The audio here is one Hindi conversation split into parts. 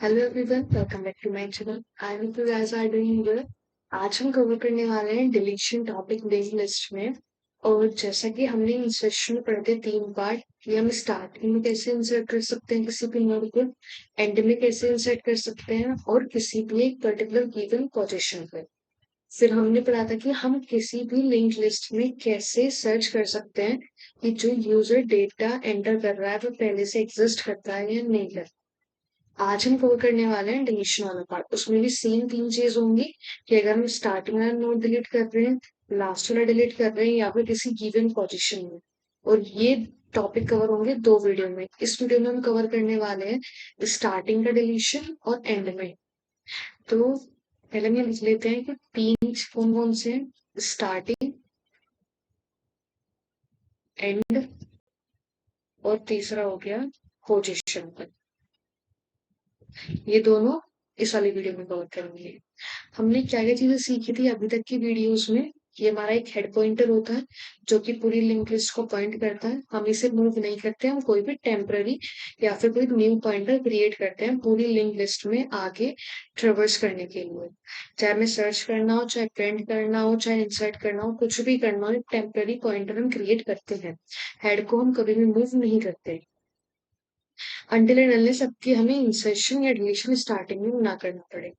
Hello everyone, welcome back to my channel. I hope you guys are doing good. आज हम कवर करने वाले हैं डिलीशन टॉपिक लिंक लिस्ट में। और जैसा कि हमने इस सेशन में पढ़े थे 3 पार्ट कि हम स्टार्टिंग में कैसे इंसर्ट कर सकते हैं किसी भी नोड को, एंड में कैसे इंसर्ट कर सकते हैं, और किसी भी एक पर्टिकुलर गिवन पोजीशन पे। फिर हमने पढ़ा था कि हम किसी भी लिंक लिस्ट में कैसे सर्च कर सकते हैं कि जो यूजर डेटा एंटर कर रहा है वो पहले से एग्जिस्ट करता है या नहीं करता। आज हम कवर करने वाले हैं डिलीशन वाला पार्ट। उसमें भी सेम 3 चीज होंगी कि अगर हम स्टार्टिंग वाला नोड डिलीट कर रहे हैं, लास्ट वाला डिलीट कर रहे हैं, या फिर किसी गिवन पोजीशन में। और ये टॉपिक कवर होंगे 2 वीडियो में। इस वीडियो में हम कवर करने वाले हैं स्टार्टिंग का डिलीशन और एंड में। तो पहले हम लिख लेते हैं कि 3 कौन कौन से हैं: स्टार्टिंग, एंड, और तीसरा हो गया पोजीशन। ये दोनों इस वाली वीडियो में कवर करेंगे। हमने क्या क्या चीजें सीखी थी अभी तक की वीडियोस में। ये हमारा एक हेड पॉइंटर होता है जो कि पूरी लिंक लिस्ट को पॉइंट करता है। हम इसे मूव नहीं करते, हम कोई भी टेम्पररी या फिर कोई न्यू पॉइंटर क्रिएट करते हैं पूरी लिंक लिस्ट में आगे ट्रेवर्स करने के लिए। चाहे हमें सर्च करना हो, चाहे प्रिंट करना हो, चाहे इंसर्ट करना हो, कुछ भी करना हो, एक टेम्पररी पॉइंटर हम क्रिएट करते हैं। हेड को हम कभी भी मूव नहीं करते अनटिल एंड अनलेस सबकी हमें इंसर्शन या डिलीशन स्टार्टिंग में ना करना पड़े।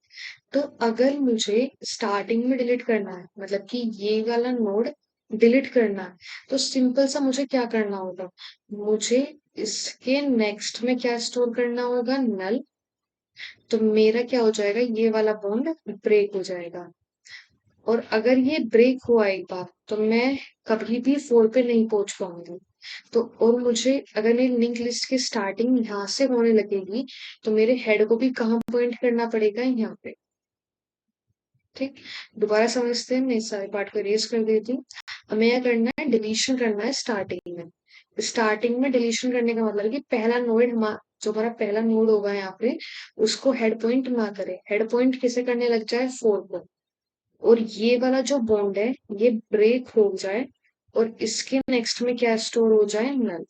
तो अगर मुझे स्टार्टिंग में डिलीट करना है, मतलब कि ये वाला नोड डिलीट करना है, तो सिंपल सा मुझे क्या करना होगा, मुझे इसके नेक्स्ट में क्या स्टोर करना होगा, नल। तो मेरा क्या हो जाएगा, ये वाला बॉन्ड ब्रेक हो जाएगा। और अगर ये ब्रेक हुआ एक बार, तो मैं कभी भी 4 पे नहीं पहुंच पाऊंगी। तो और मुझे अगर मेरी लिंक लिस्ट की स्टार्टिंग यहाँ से होने लगेगी, तो मेरे हेड को भी कहाँ पॉइंट करना पड़ेगा, यहाँ पे। ठीक, दोबारा समझते हैं। मैं इस सारे पार्ट को रेज कर देती हूँ। हमें यह करना है, डिलीशन करना है स्टार्टिंग में। स्टार्टिंग में डिलीशन करने का मतलब है कि पहला नोड हमारा, जो हमारा पहला नोड होगा यहाँ पे, उसको हेड पॉइंट ना करे। हेड पॉइंट किसे करने लग जाए, 4 को। और ये वाला जो बॉन्ड है ये ब्रेक हो जाए, और इसके नेक्स्ट में क्या स्टोर हो जाए, नल।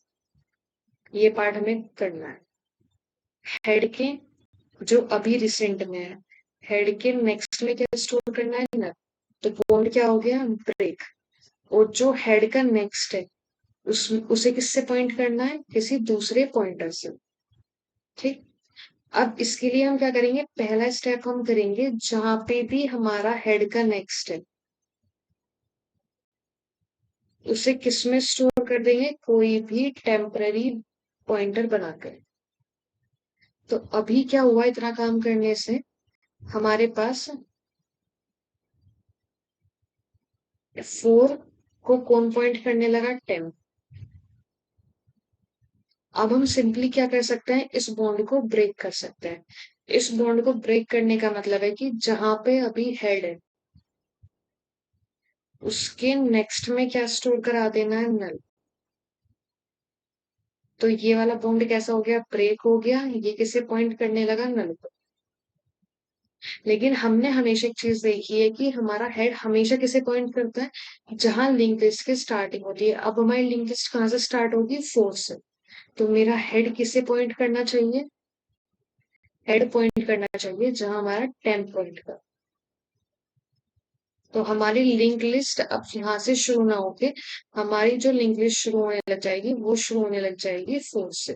ये पार्ट हमें करना है। हेड के जो अभी रिसेंट में है, हेड के नेक्स्ट में क्या स्टोर करना है, नल। तो बॉन्ड क्या हो गया, ब्रेक। और जो हेड का नेक्स्ट है, उसे किससे पॉइंट करना है, किसी दूसरे पॉइंटर से। ठीक, अब इसके लिए हम क्या करेंगे, पहला स्टेप हम करेंगे जहां पे भी हमारा हेड का नेक्स्ट है, उसे किसमें स्टोर कर देंगे, कोई भी टेम्पररी पॉइंटर बनाकर। तो अभी क्या हुआ, इतना काम करने से हमारे पास 4 को कौन पॉइंट करने लगा, 10। अब हम सिंपली क्या कर सकते हैं, इस बॉन्ड को ब्रेक कर सकते हैं। इस बॉन्ड को ब्रेक करने का मतलब है कि जहां पे अभी हेड है, उसके नेक्स्ट में क्या स्टोर करा देना है, नल। तो ये वाला बॉन्ड कैसा हो गया, ब्रेक हो गया। ये किसे पॉइंट करने लगा, नल को। लेकिन हमने हमेशा एक चीज देखी है कि हमारा हेड हमेशा किसे पॉइंट करता है, जहां लिंक लिस्ट की स्टार्टिंग होती है। अब हमारी लिंक लिस्ट कहाँ से स्टार्ट होगी, 4 से। तो मेरा हेड किसे पॉइंट करना चाहिए, हेड पॉइंट करना चाहिए जहां हमारा 10 पॉइंट का। तो हमारी लिंक लिस्ट अब यहाँ से शुरू ना होके, हमारी जो लिंक लिस्ट शुरू होने लग जाएगी वो शुरू होने लग जाएगी 4 से।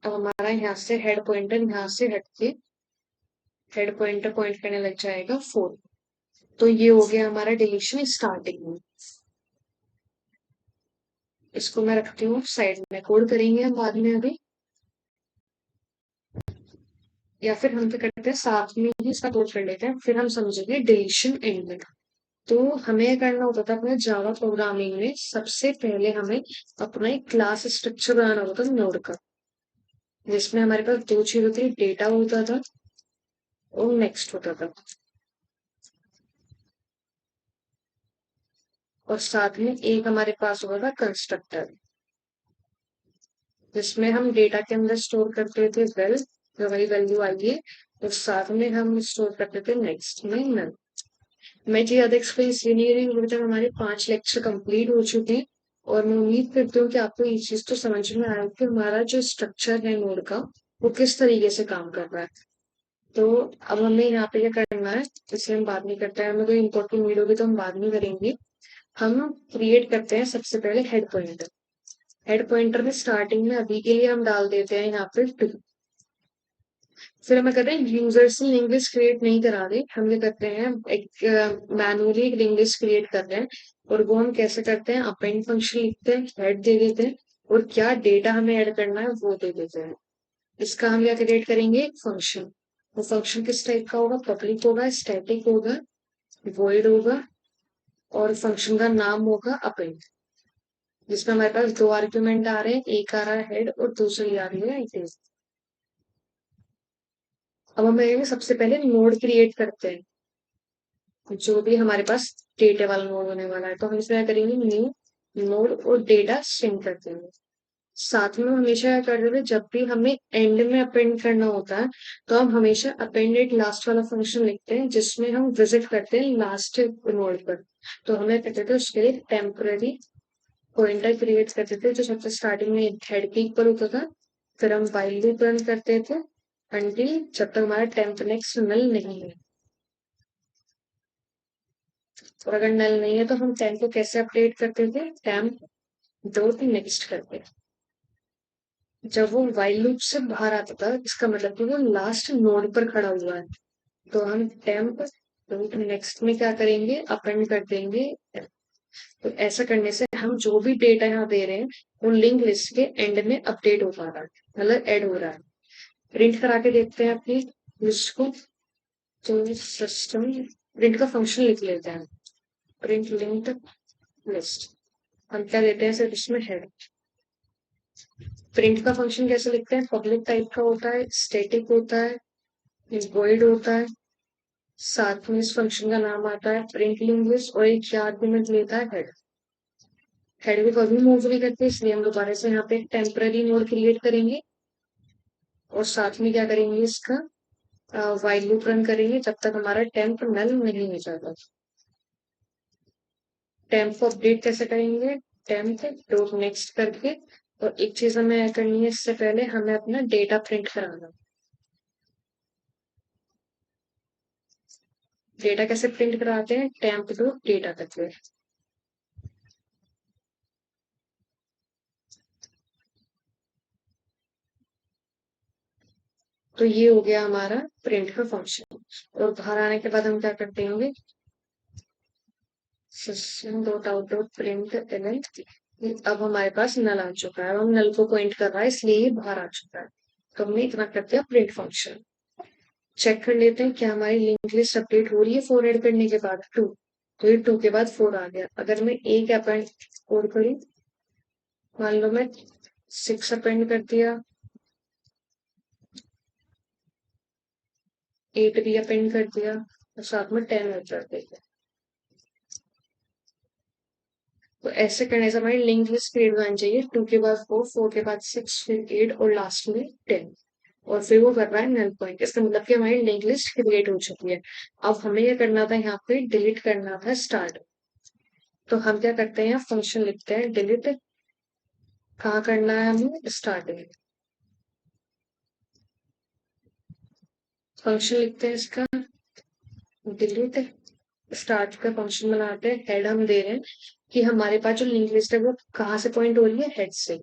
अब हमारा यहाँ से हेड पॉइंटर यहाँ से हट के हेड पॉइंटर पॉइंट करने लग जाएगा 4। तो ये हो गया हमारा डिलीशन स्टार्टिंग में। इसको मैं रखती हूँ साइड में, कोड करेंगे हम बाद में अभी। या फिर हम क्या करते हैं, साथ में ही इसका कोड कर लेते हैं, फिर हम समझेंगे डिलीशन एंड में। तो हमें करना होता था अपने जावा प्रोग्रामिंग में, सबसे पहले हमें अपना एक क्लास स्ट्रक्चर बनाना होता था नोड का, जिसमें हमारे पास 2 चीज होती है, डेटा होता था और नेक्स्ट होता था। और साथ में एक हमारे पास होता था कंस्ट्रक्टर, जिसमें हम डेटा के अंदर स्टोर करते थे वेल, जो वही वैल्यू आई है। और साथ में हम स्टोर करते थे नेक्स्ट में नल। मैं जी ज्यादा एक्सप्लेन इसलिए नहीं करी क्योंकि तक हमारे 5 लेक्चर कंप्लीट हो चुके हैं। और मैं उम्मीद करती हूँ कि आपको ये चीज तो समझ में आया कि हमारा जो स्ट्रक्चर है नोड का वो किस तरीके से काम कर रहा है। तो अब हमें यहाँ पे क्या करना है, इसलिए हम बाद में करते हैं, हमें कोई इंपॉर्टेंट वीडियो भी तो हम बाद में करेंगे। हम क्रिएट करते हैं सबसे पहले हेड पॉइंटर। हेड पॉइंटर में स्टार्टिंग में अभी के लिए हम डाल देते हैं यहाँ पे 2। फिर हमें करते हैं यूजर से लिंक लिस्ट क्रिएट नहीं करा रहे, हम ये करते हैं एक मैनुअली एक लिंक लिस्ट क्रिएट कर रहे हैं। और वो हम कैसे करते हैं, अपेंड फंक्शन लिखते हैं, हेड दे देते हैं, और क्या डेटा हमें ऐड करना है वो दे देते हैं। इसका हम क्या क्रिएट करेंगे, एक फंक्शन। वो फंक्शन किस टाइप का होगा, पब्लिक होगा, स्टैटिक होगा, वॉइड होगा, और फंक्शन का नाम होगा अपेंड, जिसमें हमारे पास 2 आर्ग्यूमेंट आ रहे हैं, एक आ रहा है हेड और दूसरी आ रही है आइटम। अब हम सबसे पहले नोड क्रिएट करते हैं, जो भी हमारे पास डेटा वाला नोड होने वाला है। तो हम इसमें क्या करेंगे, न्यू नोड और डेटा स्ट्रिंग कर देंगे। साथ में हम हमेशा क्या कर देते हैं, जब भी हमें एंड में अपेंड करना होता है तो हम हमेशा अपेंडेड लास्ट वाला फंक्शन लिखते हैं, जिसमें हम विजिट करते हैं लास्ट नोड पर। तो हमें कहते थे उसके लिए टेम्पररी पॉइंटर क्रिएट करते थे, जो सबसे स्टार्टिंग में हेड के इक्वल होता था। फिर हम व्हाइल लूप रन करते थे अंटिल जब तक हमारा टेम्प नेक्स्ट नल नहीं है। और अगर नल नहीं है तो हम टेम्प को कैसे अपडेट करते थे, टेम्प डॉट नेक्स्ट करते। जब वो व्हाइल लूप से बाहर आता था इसका मतलब कि वो लास्ट नोड पर खड़ा हुआ है, तो हम टेम्प डॉट नेक्स्ट में क्या करेंगे, अपेंड कर देंगे। तो ऐसा करने से हम जो भी डेटा यहाँ दे रहे हैं वो लिंक लिस्ट के एंड में अपडेट हो पा रहा है, मतलब ऐड हो रहा है। प्रिंट करा के देखते हैं अपनी लिस्ट को। तो सिस्टम प्रिंट का फंक्शन लिख लेते हैं, प्रिंट लिंक्ड लिस्ट। हम क्या देते हैं सिर्फ इसमें हेड। प्रिंट का फंक्शन कैसे लिखते हैं, पब्लिक टाइप का होता है, स्टैटिक होता है, वॉइड होता है, साथ में इस फंक्शन का नाम आता है प्रिंट लिंक लिस्ट, और एक आर्गुमेंट लेता है हेड। हेड को कभी मूव नहीं करते, इसलिए हम दोबारा से यहाँ पे एक टेम्पररी नोड क्रिएट करेंगे, और साथ में क्या करेंगे, इसका व्हाइल लूप रन करेंगे जब तक हमारा टेम्प नल नहीं हो जाता। टेम्प को अपडेट कैसे करेंगे, टेम्प डॉट नेक्स्ट करके। और एक चीज हमें ऐड करनी है, इससे पहले हमें अपना डेटा प्रिंट कराना। डेटा कैसे प्रिंट कराते हैं, टेम्प डॉट डेटा करके। तो ये हो गया हमारा प्रिंट का फंक्शन। और बाहर आने के बाद हम क्या करते होंगे, system dot out dot print अब हमारे पास नल आ चुका है, अब हम नल को पॉइंट कर रहा है इसलिए ये बाहर आ चुका है। तो हमने इतना करते हैं प्रिंट फंक्शन। चेक कर लेते हैं क्या हमारी लिंक लिस्ट अपडेट हो रही है 4 ऐड करने के बाद 2। तो ये 2 के बाद 4 आ गया। अगर मैं एक अपेंड और करूं, मान लो मैं 6 अपेंड कर दिया, 8 भी अपेंड कर दिया, और साथ में 10 ऐड कर दिया। तो ऐसे करने से हमारी लिंक लिस्ट क्रिएट हो जानी चाहिए, 2 के बाद 4, 4 के बाद 6, फिर 8 और लास्ट में 10। और फिर वो कर रहा है नल पॉइंट, इसका मतलब कि हमारी लिंक लिस्ट क्रिएट हो चुकी है। अब हमें क्या करना था, यहाँ पे डिलीट करना था स्टार्ट। तो हम क्या करते हैं, यहाँ फंक्शन लिखते हैं डिलीट। कहाँ करना है हमें, स्टार्टिंग। फंक्शन लिखते हैं इसका डिलीट स्टार्ट का फंक्शन बनाते हैं। हेड हम दे रहे हैं कि हमारे पास जो लिंक लिस्ट है वो कहाँ से पॉइंट हो रही है, हेड से।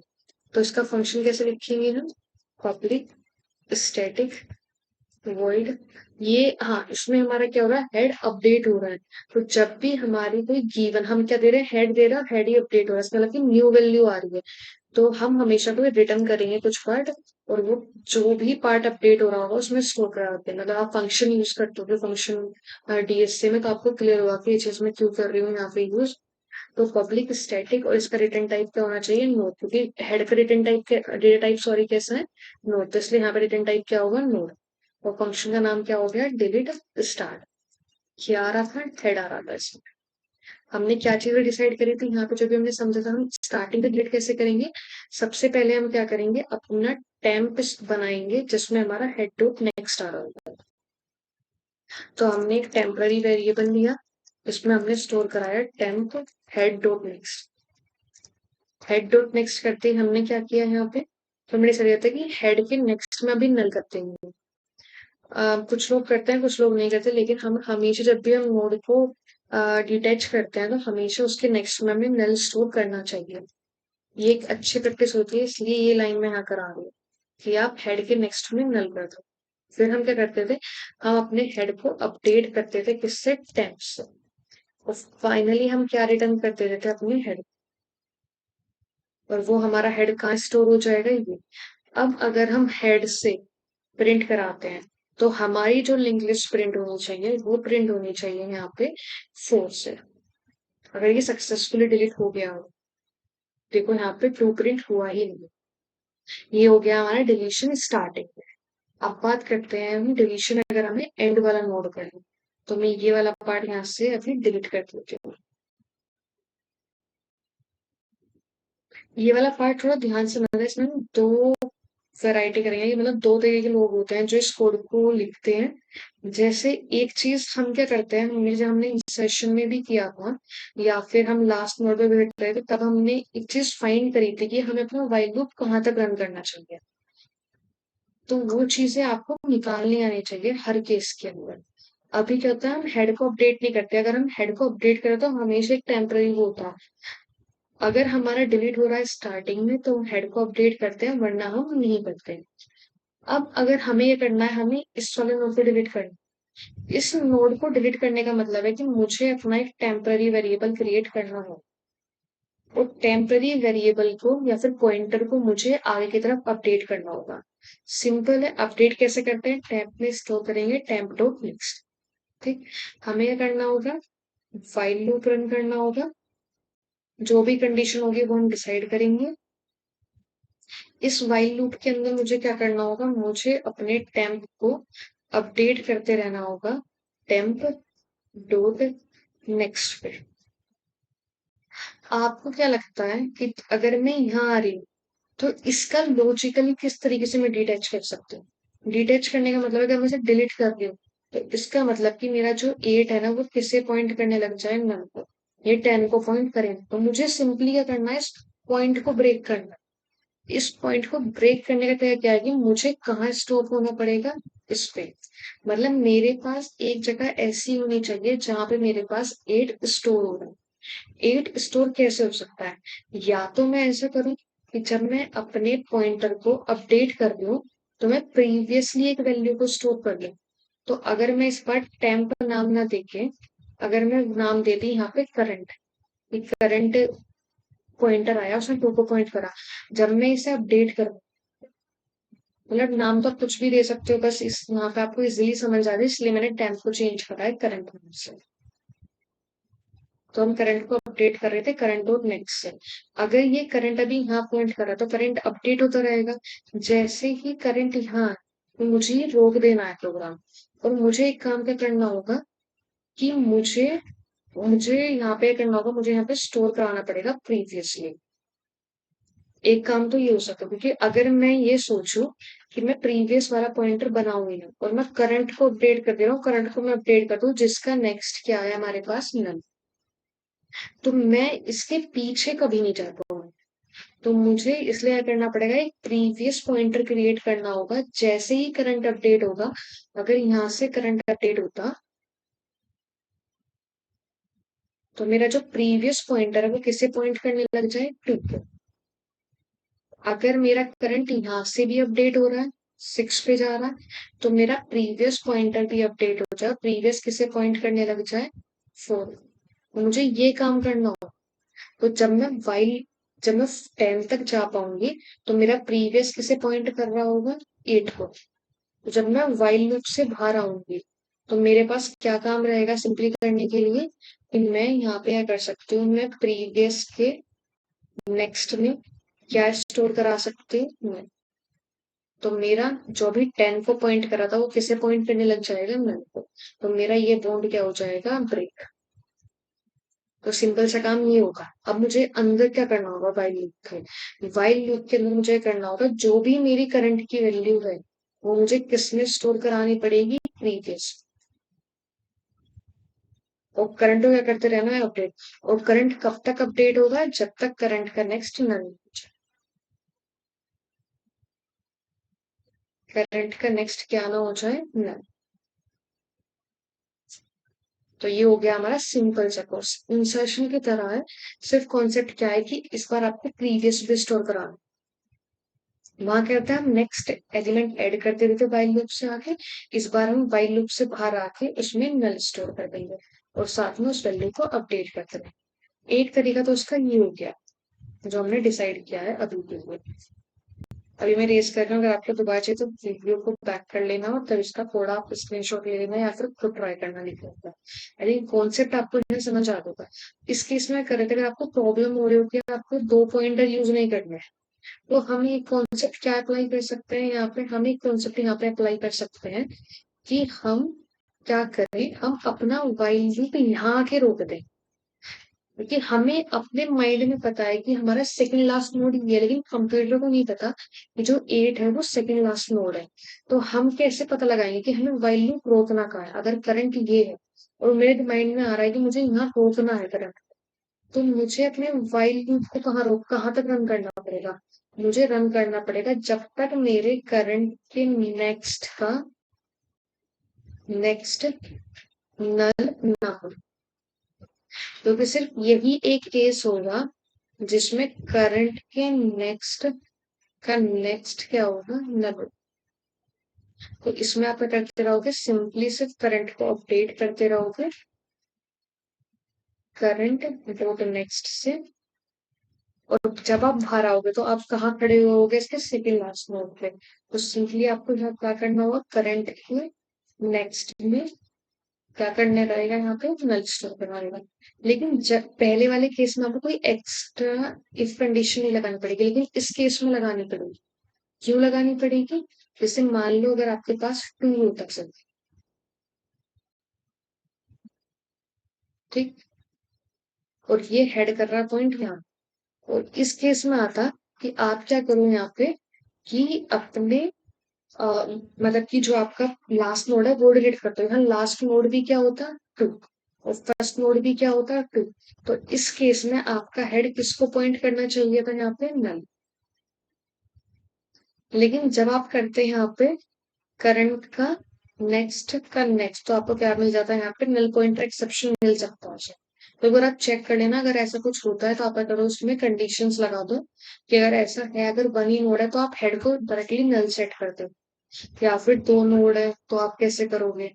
तो इसका फंक्शन कैसे लिखेंगे हम, पब्लिक स्टैटिक वॉइड। ये हाँ, इसमें हमारा क्या हो रहा है, हेड अपडेट हो रहा है। तो जब भी हमारी कोई गिवन, हम क्या दे रहे हैं, हेड दे रहा है, हेड ही अपडेट हो रहा है, इसका मतलब कि न्यू वैल्यू आ रही है। तो हम हमेशा कोई रिटर्न करेंगे कुछ पार्ट, और वो जो भी पार्ट अपडेट हो रहा होगा उसमें स्टोर करा होते हैं। मतलब आप फंक्शन यूज करते हो फंक्शन डीएससी में, तो आपको क्लियर होगा कि ये चीज मैं क्यों कर रही हूँ यहाँ पे यूज। तो पब्लिक स्टैटिक, और इसका रिटर्न टाइप क्या होना चाहिए, नोड, क्योंकि हेड का return type data type sorry कैसा है, नोड, तो इसलिए यहाँ पे रिटर्न टाइप क्या होगा, नोड। और फंक्शन का नाम क्या हो गया, डिलीट स्टार्ट। क्या आ रहा था, हेड आ रहा था इसमें। हमने क्या चीजें डिसाइड करी थी यहाँ पे, जो भी हमने समझा था, हम स्टार्टिंग का डिलीट कैसे करेंगे। सबसे पहले हम क्या करेंगे, अपना टेम्प बनाएंगे जिसमें हमारा हेड टू नेक्स्ट आ रहा होगा। तो हमने एक टेम्पररी वेरिएबल लिया, इसमें हमने स्टोर कराया temp head dot next. Head dot next करते ही हमने क्या किया यहाँ पे, तो हमने ऐसा दिया था कि हेड के नेक्स्ट में अभी नल करते हैं। कुछ लोग करते हैं, कुछ लोग नहीं करते, लेकिन हम हमेशा जब भी हम नोड को डिटैच करते हैं तो हमेशा उसके नेक्स्ट में हमें नल स्टोर करना चाहिए। ये एक अच्छी प्रैक्टिस होती है, इसलिए ये लाइन में यहाँ करा रही हूँ कि आप हेड के नेक्स्ट में नल कर दो। फिर हम क्या करते थे, हम अपने हेड को अपडेट करते थे किससे, टेम्प से। और फाइनली हम क्या रिटर्न कर देते थे, अपने हेड। और वो हमारा हेड कहाँ स्टोर हो जाएगा, ये। अब अगर हम हेड से प्रिंट कराते हैं तो हमारी जो लिंक लिस्ट प्रिंट होनी चाहिए वो प्रिंट होनी चाहिए यहाँ पे 4 से। अगर ये सक्सेसफुली डिलीट हो गया हो, देखो यहाँ पे टू प्रिंट हुआ ही नहीं। ये हो गया हमारा डिलीशन स्टार्टिंग में। अब बात करते हैं हम डिलीशन अगर हमें एंड वाला नोड करना, तो मैं ये वाला पार्ट यहाँ से अभी डिलीट कर देती हूँ। ये वाला पार्ट थोड़ा ध्यान से समझना, इसमें हम दो वैरायटी करेंगे, कि मतलब दो तरीके के लोग होते हैं जो इस कोड को लिखते हैं। जैसे एक चीज हम क्या करते हैं, हमने इस सेशन में भी किया था, या फिर हम लास्ट नोड पे विजिट रहे थे, तब हमने एक चीज फाइंड करी थी कि हमें अपना व्हाइल लूप कहाँ तक रन करना चाहिए। तो वो चीजें आपको निकालनी आनी चाहिए हर केस के अंदर। अभी क्या होता है, हम हेड को अपडेट नहीं करते। अगर हम हेड को अपडेट करें तो हमेशा एक टेम्पररी वो होता है। अगर हमारा डिलीट हो रहा है स्टार्टिंग में तो हम हेड को अपडेट करते हैं, वरना हम नहीं करते। अब अगर हमें ये करना है, हमें इस वाले नोड को डिलीट करना है। इस नोड को डिलीट करने का मतलब है कि मुझे अपना एक टेम्पररी वेरिएबल क्रिएट करना हो। और टेम्पररी वेरिएबल को या फिर पॉइंटर को मुझे आगे की तरफ अपडेट करना होगा। सिंपल है, अपडेट कैसे करते हैं, टेम्प में स्टोर करेंगे टेम्प डॉट नेक्स्ट। ठीक, हमें क्या करना होगा, व्हाइल लूप रन करना होगा। जो भी कंडीशन होगी वो हम डिसाइड करेंगे। इस व्हाइल लूप के अंदर मुझे क्या करना होगा, मुझे अपने टेम्प को अपडेट करते रहना होगा टेम्प डॉट नेक्स्ट पे। आपको क्या लगता है कि अगर मैं यहाँ आ रही हूँ तो इसका लॉजिकली किस तरीके से मैं डिटैच कर सकती हूँ। डिटैच करने का मतलब अगर मैं इसे डिलीट कर रही हूँ तो इसका मतलब कि मेरा जो 8 है ना वो किसे पॉइंट करने लग जाए, 9 को। ये 10 को पॉइंट करें, तो मुझे सिंपली क्या करना है, इस पॉइंट को ब्रेक करना है। इस पॉइंट को ब्रेक करने का तरीका क्या है कि मुझे कहाँ स्टॉप होना पड़ेगा, इस पे। मतलब मेरे पास एक जगह ऐसी होनी चाहिए जहां पे मेरे पास 8 स्टोर हो रहा है। 8 स्टोर कैसे हो सकता है, या तो मैं ऐसा करूं कि जब मैं अपने पॉइंटर को अपडेट कर रही हूँ तो मैं प्रीवियसली एक वैल्यू को स्टोर कर लूं। तो अगर मैं इस बार टेम्प नाम ना देके, अगर मैं नाम देती यहाँ पे करंट, करंट पॉइंटर आया उसने 2 को पॉइंट करा। जब मैं इसे अपडेट करूँ, मतलब नाम तो आप कुछ भी दे सकते हो, बस इस यहाँ पे आपको इजीली समझ आ रहा है, इसलिए मैंने टेम्प को चेंज करा है करंट नाम से। तो हम करंट को अपडेट कर रहे थे करंट डॉट नेक्स्ट से। अगर ये करंट अभी यहाँ पॉइंट कर रहा तो करंट अपडेट होता रहेगा। जैसे ही करंट यहाँ आए, तो मुझे ये रोक देना है प्रोग्राम। और मुझे एक काम क्या करना होगा कि मुझे मुझे यहाँ पे करना होगा, मुझे यहाँ पे स्टोर कराना पड़ेगा प्रीवियसली। एक काम तो ये हो सकता है, क्योंकि अगर मैं ये सोचूं कि मैं प्रीवियस वाला पॉइंटर बनाऊंगी ना और मैं करंट को अपडेट कर दे रहा हूँ, करंट को मैं अपडेट कर दूं जिसका नेक्स्ट क्या है हमारे पास, नल, तो मैं इसके पीछे कभी नहीं जा पाऊंगी। तो मुझे इसलिए क्या करना पड़ेगा, एक प्रीवियस पॉइंटर क्रिएट करना होगा। जैसे ही करंट अपडेट होगा, अगर यहाँ से करंट अपडेट होता तो मेरा जो प्रीवियस पॉइंटर है वो किसे पॉइंट करने लग जाए, 2 को। अगर मेरा करंट यहाँ से भी अपडेट हो रहा है, 6 पे जा रहा है, तो मेरा प्रीवियस पॉइंटर भी अपडेट हो जाए, प्रीवियस किसे पॉइंट करने लग जाए, 4। मुझे ये काम करना हो, तो जब मैं 10 तक जा पाऊंगी तो मेरा प्रीवियस किसे पॉइंट कर रहा होगा, 8 को। तो जब मैं व्हाइल लूप से बाहर आऊंगी तो मेरे पास क्या काम रहेगा सिंपली करने के लिए, कि मैं यहाँ पे क्या कर सकती हूँ, मैं प्रीवियस के नेक्स्ट में क्या स्टोर करा सकती हूँ मैं। तो मेरा जो भी 10 को पॉइंट करा था वो किसे पॉइंट करने लग जाएगा, 9 को। तो मेरा ये बॉन्ड क्या हो जाएगा, ब्रेक। तो सिंपल सा काम ये होगा। अब मुझे अंदर क्या करना होगा, व्हाइल लूप के, व्हाइल लूप के अंदर मुझे करना होगा जो भी मेरी करंट की वैल्यू है वो मुझे किसमें स्टोर करानी पड़ेगी, प्रीवियस। और करंट को क्या करते रहना है, अपडेट। और करंट कब तक अपडेट होगा, जब तक करंट का नेक्स्ट नल, करंट का नेक्स्ट क्या ना हो जाए, नल। तो ये हो गया हमारा सिंपल सा कोर्स, इंसर्शन की तरह है। सिर्फ कॉन्सेप्ट क्या है कि इस बार आपको प्रीवियस भी स्टोर कराना, वहां क्या होता है, हम नेक्स्ट एलिमेंट ऐड करते रहते वाइल लूप से आके। इस बार हम वाइल लूप से बाहर आके उसमें नल स्टोर कर देंगे और साथ में उस वैल्यू को अपडेट करते रहेंगे। एक तरीका तो उसका ये हो गया जो हमने डिसाइड किया है अभी के लिए। अभी मैं रेस कर रहा हूँ, अगर आपको दोबारा चाहिए तो वीडियो को बैक कर लेना और तब इसका थोड़ा आप स्क्रीनशॉट ले लेना या फिर खुद ट्राई करना, लिख लेना। आई थिंक कॉन्सेप्ट आपको यहाँ समझ आ होगा। इस केस में करें अगर आपको प्रॉब्लम हो रही हो कि आपको दो पॉइंटर यूज नहीं करने हैं, तो हम एक कॉन्सेप्ट क्या अप्लाई कर सकते हैं यहाँ पे, हम एक कॉन्सेप्ट यहाँ पे अप्लाई कर सकते हैं कि हम क्या करें, हम अपना वाइल लूप यहाँ आके रोक दें। क्योंकि हमें अपने माइंड में पता है कि हमारा सेकंड लास्ट नोड ये है, लेकिन कंप्यूटर को नहीं पता कि जो 8 है वो सेकंड लास्ट नोड है। तो हम कैसे पता लगाएंगे कि हमें वाइल लूप रोकना कहाँ है, अगर करंट ये है और मेरे माइंड में आ रहा है कि मुझे यहाँ रोकना है करंट, तो मुझे अपने वाइल लूप को कहाँ तक रन करना पड़ेगा, मुझे रन करना पड़ेगा जब तक मेरे करंट के नेक्स्ट नल ना हो। क्योंकि सिर्फ यही एक केस होगा जिसमें करंट के नेक्स्ट का नेक्स्ट क्या होगा, नल। तो इसमें आप क्या करते रहोगे, सिंपली सिर्फ करंट को अपडेट करते रहोगे, करंट डॉट नेक्स्ट से। और जब आप बाहर आओगे तो आप कहाँ खड़े होगे, इसके सेकंड लास्ट नोड पे। तो सिंपली आपको यहाँ क्या करना होगा, करंट के नेक्स्ट में क्या करने रहेगा, यहाँ पे नल स्टोर करना रहेगा। लेकिन जब पहले वाले केस में आपको कोई एक्स्ट्रा इफ कंडीशन नहीं लगानी पड़ेगी, लेकिन इस केस में लगानी पड़ेगी। क्यों लगानी पड़ेगी, जैसे मान लो अगर आपके पास 2 होता सब, ठीक, और ये हेड कर रहा पॉइंट यहाँ, और इस केस में आता कि आप क्या करो यहाँ पे कि अपने मतलब कि जो आपका लास्ट नोड है वो डिलीट करते हो। यहाँ लास्ट नोड भी क्या होता है, 2, और फर्स्ट नोड भी क्या होता है, 2। तो इस केस में आपका हेड किसको पॉइंट करना चाहिए था, यहाँ पे नल। लेकिन जब आप करते हैं यहाँ पे करंट का नेक्स्ट, तो आपको क्या मिल जाता है, यहाँ पे नल पॉइंटर एक्सेप्शन मिल सकता है उसे। तो अगर आप चेक कर लेना, अगर ऐसा कुछ होता है तो आप अगर उसमें कंडीशंस लगा दो कि अगर ऐसा है, अगर 1 ही नोड है तो आप हेड को डायरेक्टली नल सेट कर दो, या फिर 2 नोड है तो आप कैसे करोगे।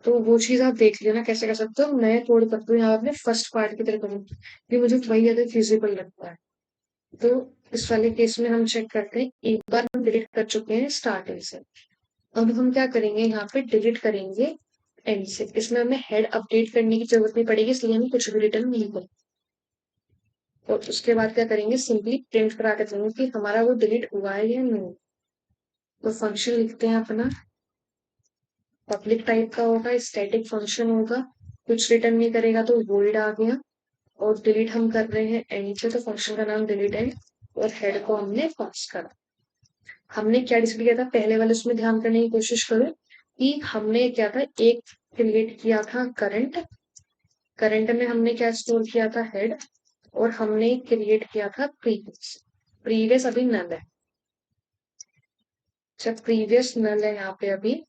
तो वो चीज आप देख लेना कैसे कर सकते हो। मैं कोड करती हूँ यहाँ अपने फर्स्ट पार्ट की तरह करूँ, कि मुझे वही ज्यादा फिजिबल लगता है। तो इस वाले केस में हम चेक करते हैं, एक बार हम डिलीट कर चुके हैं स्टार्टिंग से, अब हम क्या करेंगे, यहाँ पे डिलीट करेंगे एंड से। इसमें हमें हेड अपडेट करने की जरूरत नहीं पड़ेगी, इसलिए हम कुछ भी रिटर्न नहीं करेंगे। और उसके बाद क्या करेंगे, सिंपली प्रिंट करा के देंगे कि हमारा वो डिलीट हुआ है या नहीं। तो फंक्शन लिखते हैं अपना, पब्लिक टाइप का होगा, स्टैटिक फंक्शन होगा, कुछ रिटर्न नहीं करेगा तो वॉइड आ गया। और डिलीट हम कर रहे हैं एंड से, तो फंक्शन का नाम डिलीट है और हेड को हमने पास करा। हमने क्या डिसाइड किया था, पहले वाले उसमें ध्यान करने की कोशिश करो कि हमने क्या था, एक क्रिएट किया था करंट, करंट में हमने क्या स्टोर किया था, हेड। और हमने क्रिएट किया था प्रीवियस, प्रीवियस अभी नल है। जब प्रीवियस नल है यहाँ पे अभी,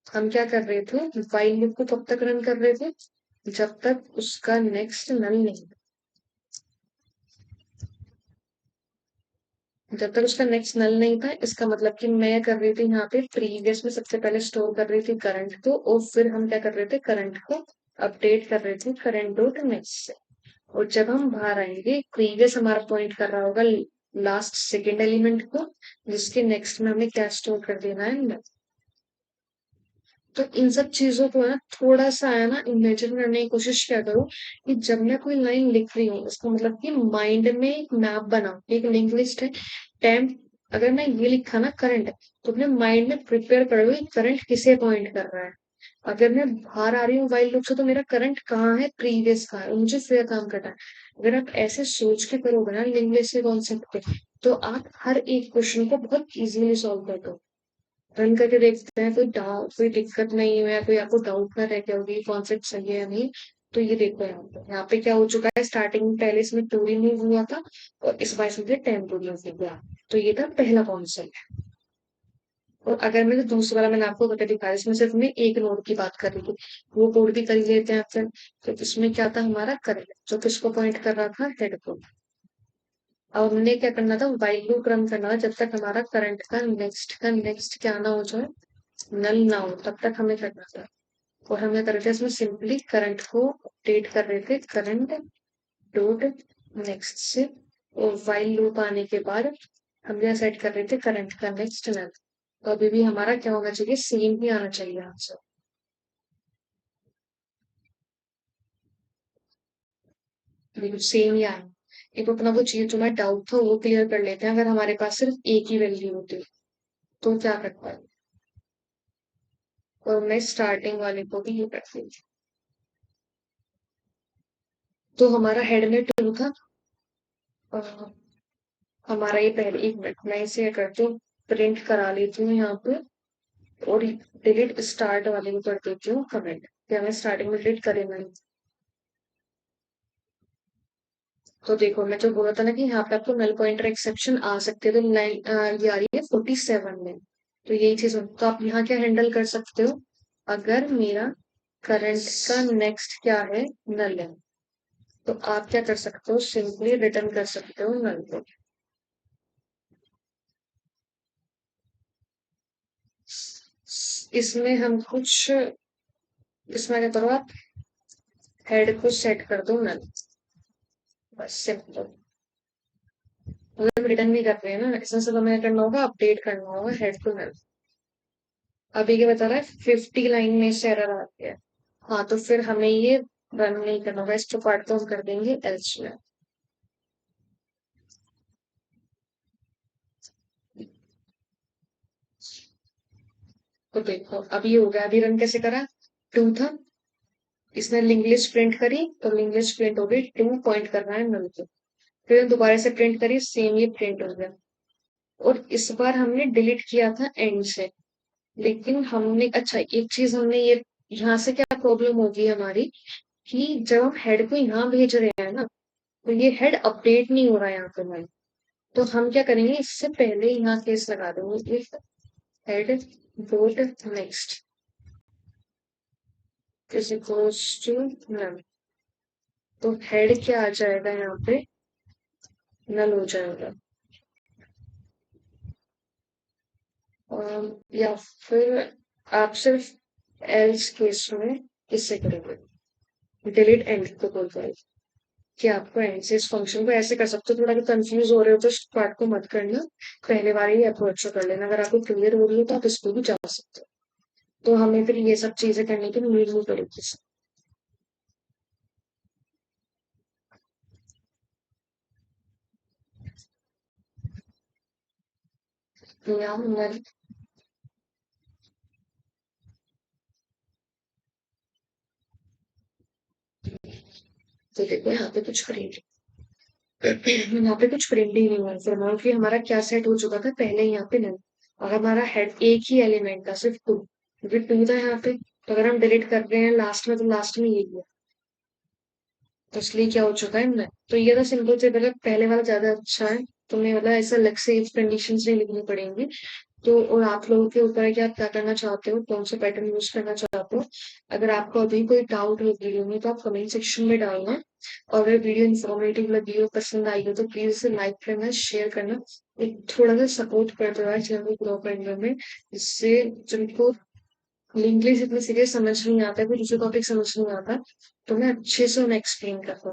हम क्या कर रहे थे, व्हाइल लूप को कब तक रन कर रहे थे, जब तक उसका नेक्स्ट नल नहीं, जब तक उसका नेक्स्ट नल नहीं था। इसका मतलब कि मैं कर रही थी यहाँ पे प्रीवियस में सबसे पहले स्टोर कर रही थी करंट को, और फिर हम क्या कर रहे थे, करंट को अपडेट कर रहे थे करंट डॉट नेक्स्ट से। और जब हम बाहर आएंगे, प्रीवियस हमारा पॉइंट कर रहा होगा लास्ट सेकेंड एलिमेंट को, जिसके नेक्स्ट में हमें क्या स्टोर कर देना है, null। तो इन सब चीजों को ना थोड़ा सा है ना इमेजिन करने की कोशिश क्या करो, कि जब मैं कोई लाइन लिख रही हूँ इसका मतलब कि माइंड में एक मैप बनाओ, एक लिंक लिस्ट है टेम्प। अगर मैं ये लिखा ना करंट, तो अपने माइंड में प्रिपेयर करो कि करंट किसे पॉइंट कर रहा है। अगर मैं बाहर आ रही हूँ वाइल लूप से तो मेरा करंट कहाँ है, प्रीवियस का है, और मुझे फिर काम करना है। अगर आप ऐसे सोच के करोगे ना लिंक लिस्ट के कॉन्सेप्ट पे, तो आप हर एक क्वेश्चन को बहुत इजीली सॉल्व कर दो। रन करके देखते हैं, कोई डाउट कोई दिक्कत नहीं है, कोई आपको डाउट ना रह गया होगी कॉन्सेप्ट सही है या नहीं, तो ये देखो यहाँ पे क्या हो चुका है, स्टार्टिंग में पहले इसमें टू रिमूव हुआ था और इस बार इसमें 10 रिमूव हो गया। तो ये था पहला कॉन्सेप्ट। और अगर मैं दूसरा वाला मैंने आपको बता दिखाया, इसमें सिर्फ मैं एक नोड की बात कर रही थी, वो कोड भी कर ही लेते हैं फिर। तो इसमें क्या था हमारा करंट, जो किसको पॉइंट कर रहा था, हेड को। अब हमने क्या करना था, व्हाइल लूप रन करना था जब तक हमारा करंट का नेक्स्ट क्या ना हो जाए, नल ना हो, तब तक हमें करना था। और हम क्या कर रहे थे, इसमें सिंपली करंट को अपडेट कर रहे थे, करंट डॉट नेक्स्ट से। और व्हाइल लूप आने के बाद हम क्या सेट कर रहे थे, करंट का नेक्स्ट नल। तो अभी भी हमारा क्या होना चाहिए, सेम ही आना चाहिए आंसर। बिल्कुल सेम ही आया। एक अपना वो चीज जो मैं डाउट था वो क्लियर कर लेते हैं, अगर हमारे पास सिर्फ एक ही वैल्यू होती तो क्या करता है। और मैं स्टार्टिंग वाले को भी ये करती थी। तो हमारा हेड में टू था। अ, हमारा ये पहले, एक मिनट मैं इसे क्या करती हूँ, प्रिंट करा लेती हूँ यहाँ पे। और डिलीट स्टार्ट वाले को कर देती हूँ कमेंट, क्या मैं स्टार्टिंग में डिलीट करे मैंने। तो देखो मैं जो बोला था ना कि यहाँ पे आपको नल पॉइंटर एक्सेप्शन आ सकते हैं, तो ये आ रही है 47 में। तो यही चीज तो आप यहाँ क्या हैंडल कर सकते हो, अगर मेरा करंट का नेक्स्ट क्या है, नल है, तो आप क्या कर सकते हो, सिंपली रिटर्न कर सकते हो नल को। इसमें हम कुछ, इसमें क्या करो आप, हेड को सेट कर दो नल, बस सिंपल। मतलब रिटर्न भी कर रहे हैं ना, इसमें सिर्फ हमें करना होगा, अपडेट करना होगा हेड टू नल। अभी क्या बता रहा है, 50 लाइन में से एरर आ गया है। हाँ तो फिर हमें ये रन नहीं करना होगा, इस पार्ट को हम कर देंगे एल्स में। तो देखो अभी ये हो गया, अभी रन कैसे करा, टू था, इसने लिंक लिस्ट प्रिंट करी तो लिंक लिस्ट प्रिंट हो गई, टू पॉइंट कर रहा है नल पे। फिर दोबारा से प्रिंट करी, सेम ये प्रिंट हो गया। और इस बार हमने डिलीट किया था एंड से, लेकिन हमने, अच्छा एक चीज हमने ये, यहाँ से क्या प्रॉब्लम होगी हमारी, कि जब हम हेड को यहाँ भेज रहे हैं ना, तो ये हेड अपडेट नहीं हो रहा है यहाँ पे हमारे। तो हम क्या करेंगे, इससे पहले यहाँ केस लगा देंगे, if head dot next is equals to null. तो हेड क्या आ जाएगा यहाँ पे, नल हो जाएगा। या फिर आप सिर्फ एल्स केस में इससे करेंगे, डिलीट एंड को बोलते हैं कि आपको एंड से इस फंक्शन को ऐसे कर सकते हो। थोड़ा भी कंफ्यूज हो रहे हो तो इस पार्ट को मत करना, पहले बार ही अप्रोच कर लेना, अगर आपको क्लियर हो रही है तो आप इसको भी जा सकते हो। तो हमें फिर ये सब चीजें करने की नीड नहीं पड़ेगी। तो यहाँ हमारी, तो देखो यहाँ पे कुछ प्रिंट, यहाँ पे कुछ प्रिंट ही नहीं हुआ फिर हमारा, कि हमारा क्या सेट हो चुका था पहले यहाँ पे नल। और हमारा हेड एक ही एलिमेंट था, सिर्फ टू, क्योंकि टू था यहाँ पे। तो अगर हम डिलीट कर रहे हैं लास्ट में, तो लास्ट में यही है। तो इसलिए क्या हो चुका है ना, तो ये तो सिंपल से पहले, पहले वाला ज्यादा अच्छा है। तुम्हें मतलब ऐसा अलग से इफ कंडीशंस नहीं लिखनी पड़ेंगी। तो और आप लोगों के ऊपर है कि आप क्या करना चाहते हो, कौन सा पैटर्न यूज करना चाहते हो। अगर आपको अभी कोई डाउट हो वीडियो में तो आप कमेंट सेक्शन में डालना। और अगर वीडियो इन्फॉर्मेटिव लगी हो, पसंद आई हो, तो प्लीज इसे लाइक करना, शेयर करना, एक थोड़ा सा सपोर्ट करते हुए चैनल को ग्रो करने में, जिससे जिनको इंग्लिश इतनी सीरियस समझ नहीं आता है, कोई दूसरे टॉपिक समझ नहीं आता, तो मैं अच्छे से उन्हें एक्सप्लेन कर पाऊँ।